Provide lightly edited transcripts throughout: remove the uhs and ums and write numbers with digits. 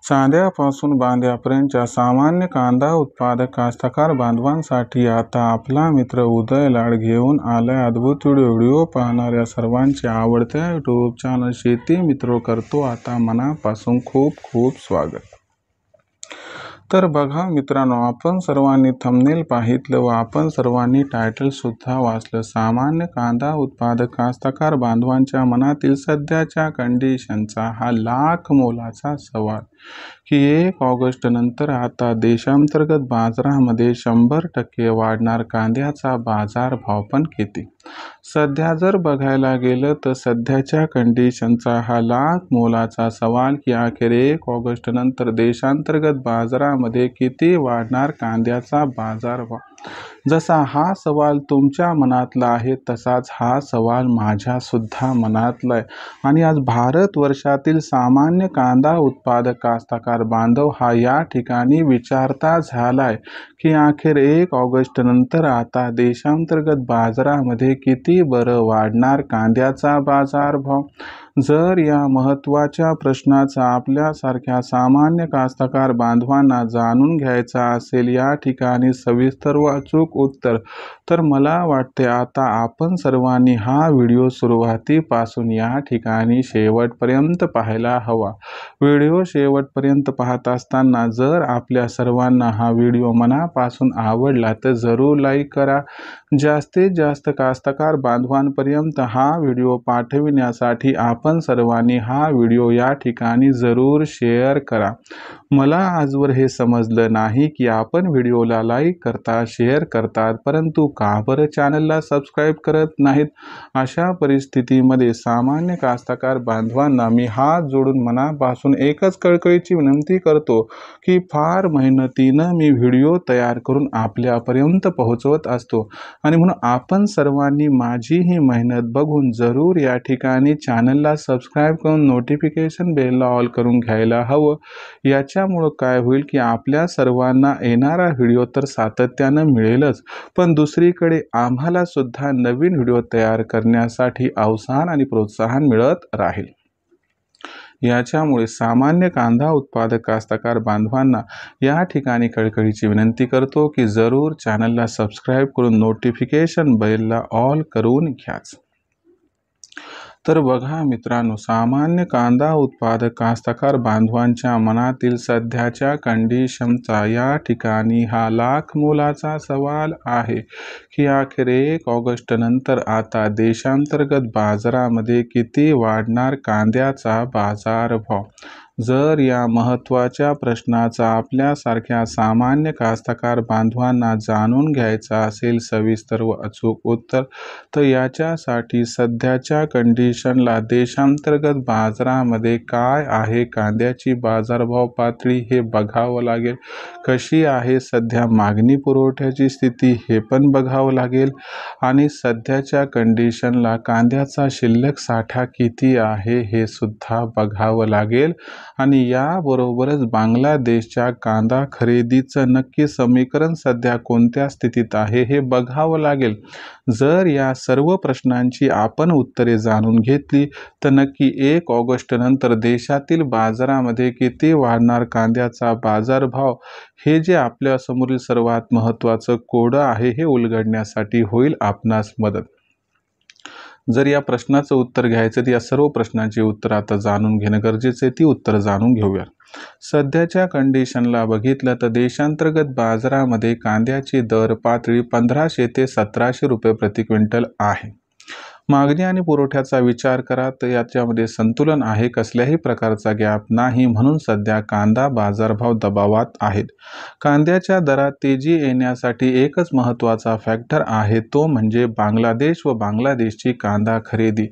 चांद्यापासून बांद्यापर्यंतच्या सामान्य कांदा उत्पादक कास्तकार बांधवांसाठी आता आपला मित्र उदय लाड घेऊन आलाय अद्भुत व्हिडिओ पाहणाऱ्या सर्वांचे आवडत्या यूट्यूब चॅनल शेती मित्र करतो आता मनापासून खूप खूप स्वागत। तर बघा मित्रांनो, आपण सर्वांनी थंबनेल पाहितलं व आपण सर्वांनी टायटल सुद्धा वाचलं। सामान्य कांदा उत्पादक कास्तकार बांधवांच्या मनातील सध्याच्या कंडिशनचा हा लाख मोलाचा सवाल की 1 ऑगस्ट नंतर आता देशांतर्गत बाजारामध्ये 100% वाढणार कांद्याचा बाजारभाव पण किती। सध्या जर बघायला गेलं तर सध्याच्या कंडिशनचा हा लाख मोलाचा सवाल की अखेर 1 ऑगस्ट नंतर देशांतर्गत बाजारामध्ये किती वाढणार कांद्याचा बाजारभाव। जसा हा सवाल तुमच्या मनातला आहे तसाच हा सवाल माझ्या सुद्धा मनातला आहे आणि आज भारत वर्षातील सामान्य कांदा उत्पादक कास्तकार बांधव हा या ठिकाणी विचारता झालाय की अखेर 1 ऑगस्ट नंतर आता देशांतर्गत बाजारामध्ये किती बरं वाढणार कांद्याचा बाजारभाव। जर या महत्त्वाच्या प्रश्नाचा आपल्यासारख्या सामान्य कास्तकार बांधवांना जाणून घ्यायचा असेल या ठिकाणी सविस्तर व अचूक उत्तर, तर मला वाटते आता आपण सर्वांनी हा व्हिडिओ सुरुवातीपासून या ठिकाणी शेवटपर्यंत पाहायला हवा। व्हिडिओ शेवटपर्यंत पाहत असताना जर आपल्या सर्वांना हा व्हिडिओ मनापासून आवडला तर जरूर लाईक करा। जास्तीत जास्त कास्तकार बांधवांपर्यंत हा व्हिडिओ पाठविण्यासाठी आपण सर्वांनी हा व्हिडिओ या ठिकाणी जरूर शेअर करा। मला आजवर हे समजलं नाही की आपण व्हिडिओला लाईक करता शेअर करतात परंतु का बरं चॅनलला सबस्क्राईब करत नाहीत। अशा परिस्थितीमध्ये सामान्य कास्तकार बांधवांना मी हात जोडून मनापासून एकच कळकळीची विनंती करतो की फार मेहनतीनं मी व्हिडिओ तयार करून आपल्यापर्यंत पोहोचवत असतो आणि म्हणून आपण सर्वांनी माझी ही मेहनत बघून जरूर या ठिकाणी चॅनलला सबस्क्राईब करून नोटिफिकेशन बेलला ऑल करून घ्यायला हवं। याच्यामुळं काय होईल की आपल्या सर्वांना येणारा व्हिडिओ तर सातत्यानं मिळेलच पण दुसरीकडे आम्हाला सुद्धा नवीन व्हिडिओ तयार करण्यासाठी अवसान आणि प्रोत्साहन मिळत राहील। याच्यामुळे सामान्य कांदा उत्पादक कास्तकार बांधवांना या ठिकाणी कळकळीची विनंती करतो की जरूर चॅनलला सबस्क्राईब करून नोटिफिकेशन बेलला ऑल करून घ्याच। तर बघा मित्रांनो, सामान्य कांदा उत्पादक कास्तकार बांधवांच्या मनातील सध्याच्या कंडिशनचा या ठिकाणी हा लाख मोलाचा सवाल आहे की अखेर 1 ऑगस्ट नंतर आता देशांतर्गत बाजारामध्ये किती वाढणार कांद्याचा बाजारभाव। जर या महत्त्वाच्या प्रश्नाचा आपल्यासारख्या सामान्य कास्तकार बांधवांना जाणून घ्यायचा असेल सविस्तर व अचूक उत्तर, तर याच्यासाठी सध्याच्या कंडिशनला देशांतर्गत बाजारामध्ये काय आहे कांद्याची बाजारभाव पातळी हे बघावं लागेल। कशी आहे सध्या मागणी पुरवठ्याची स्थिती हे पण बघावं लागेल आणि सध्याच्या कंडिशनला कांद्याचा शिल्लक साठा किती आहे हे सुद्धा बघावं लागेल आणि याबरोबरच बांगलादेशच्या कांदा खरेदीचं नक्की समीकरण सध्या कोणत्या स्थितीत आहे हे बघावं लागेल। जर या सर्व प्रश्नांची आपण उत्तरे जाणून घेतली तर नक्की 1 ऑगस्ट नंतर देशातील बाजारामध्ये किती वाढणार कांद्याचा बाजारभाव हे जे आपल्या समोरील सर्वात महत्त्वाचं कोडं आहे हे उलगडण्यासाठी होईल आपणास मदत। जर या प्रश्नाचं उत्तर घ्यायचं तर या सर्व प्रश्नांची उत्तर आता जाणून घेणं गरजेचं आहे। ती उत्तर जाणून घेऊया। सध्याच्या कंडिशनला बघितलं तर देशांतर्गत बाजारामध्ये कांद्याची दर पातळी 1500 ते 1700 रुपये प्रति क्विंटल आहे। मागणी आणि पुरवठ्याचा विचार करा तर याच्यामध्ये संतुलन आहे, कसल्याही प्रकारचा गॅप नाही, म्हणून सध्या कांदा बाजारभाव दबावात आहेत। कांद्याच्या दरात तेजी येण्यासाठी एकच महत्त्वाचा फॅक्टर आहे तो म्हणजे बांगलादेश व बांगलादेशची कांदा खरेदी।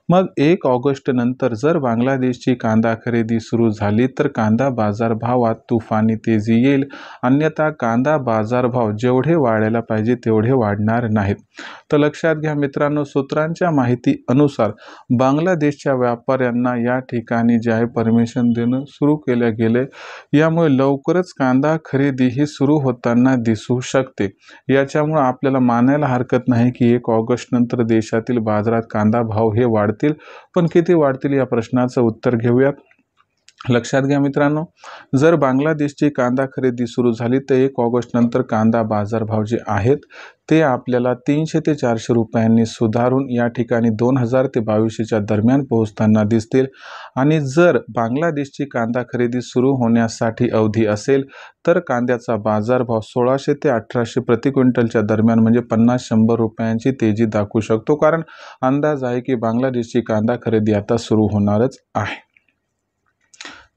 मग 1 ऑगस्ट नंतर जर बांगलादेशची कांदा खरेदी सुरू झाली तर कांदा बाजारभावात तुफानी तेजी येईल, अन्यथा कांदा बाजारभाव जेवढे वाढायला पाहिजे तेवढे वाढणार नाहीत। तर लक्षात घ्या मित्रांनो, सूत्रांच्या माहिती अनुसार बांगलादेशच्या व्यापाऱ्यांना या ठिकाणी जे आहे परमिशन देणं सुरू केले गेले, यामुळे लवकरच कांदा खरेदी ही सुरू होताना दिसू शकते। याच्यामुळे आपल्याला मानायला हरकत नाही की 1 ऑगस्ट नंतर देशातील बाजारात कांदा भाव हे वाढतील, पण किती वाढतील या प्रश्नाचं उत्तर घेऊयात। लक्षात घ्या मित्रांनो, जर बांगलादेशची कांदा खरेदी सुरू झाली तर 1 ऑगस्ट नंतर कांदा बाजारभाव जे आहेत ते आपल्याला 300 ते 400 रुपयांनी सुधारून या ठिकाणी 2000 ते 2200च्या दरम्यान पोहोचताना दिसतील। आणि जर बांगलादेशची कांदा खरेदी सुरू होण्यासाठी अवधी असेल तर कांद्याचा बाजारभाव 1600 ते 1800 प्रति क्विंटलच्या दरम्यान म्हणजे 50-100 रुपयांची तेजी दाखवू शकतो, कारण अंदाज आहे की बांगलादेशची कांदा खरेदी आता सुरू होणारच आहे।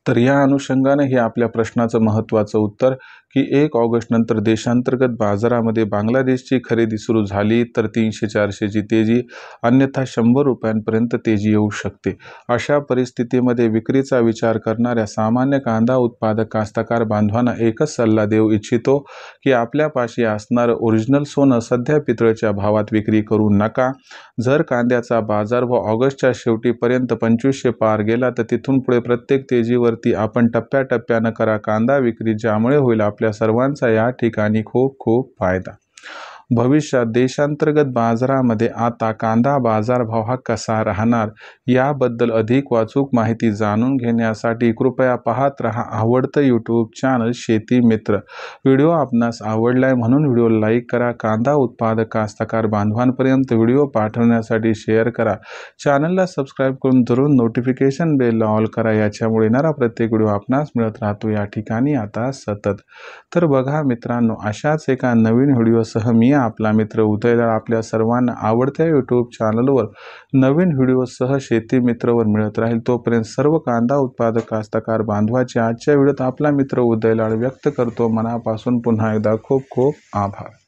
तर या अनुषंगाने हे आपल्या प्रश्नाचं महत्त्वाचं उत्तर की 1 ऑगस्ट नंतर देशांतर्गत बाजारामध्ये बांगलादेशची खरेदी सुरू झाली तर 300-400ची तेजी, अन्यथा 100 रुपयांपर्यंत तेजी येऊ शकते। अशा परिस्थितीमध्ये विक्रीचा विचार करणाऱ्या सामान्य कांदा उत्पादक कास्तकार बांधवांना एकच सल्ला देऊ इच्छितो की आपल्यापाशी असणारं ओरिजिनल सोनं सध्या पितळच्या भावात विक्री करू नका। जर कांद्याचा बाजारभाव ऑगस्टच्या शेवटीपर्यंत 2500 पार गेला तर तिथून पुढे प्रत्येक तेजीवरती आपण टप्प्याटप्प्यानं करा कांदा विक्री, ज्यामुळे होईल आपल्या सर्वांचा या ठिकाणी खूप खूप फायदा। भविष्यात देशांतर्गत बाजारामध्ये आता कांदा बाजारभाव हा कसा राहणार याबद्दल अधिक अचूक माहिती जाणून घेण्यासाठी कृपया पाहत रहा आवडतं यूट्यूब चॅनल शेती मित्र। व्हिडिओ आपणास आवडलाय म्हणून व्हिडिओ लाईक करा, कांदा उत्पादक कास्तकार बांधवांपर्यंत व्हिडिओ पाठवण्यासाठी शेअर करा, चॅनलला सबस्क्राईब करून जरूर नोटिफिकेशन बेलला ऑल करा, याच्यामुळे येणारा प्रत्येक व्हिडिओ आपणास मिळत राहतो या ठिकाणी आता सतत। तर बघा मित्रांनो, अशाच एका नवीन व्हिडिओसह मी आपला मित्र उदयलाड आपल्या सर्वांना आवडत्या यूट्यूब चॅनलवर नवीन व्हिडिओसह शेती मित्रवर मिळत राहील। तोपर्यंत सर्व कांदा उत्पादक कास्तकार बांधवाचे आजच्या व्हिडिओत आपला मित्र उदयलाड व्यक्त करतो मनापासून पुन्हा एकदा खूप खूप आभार।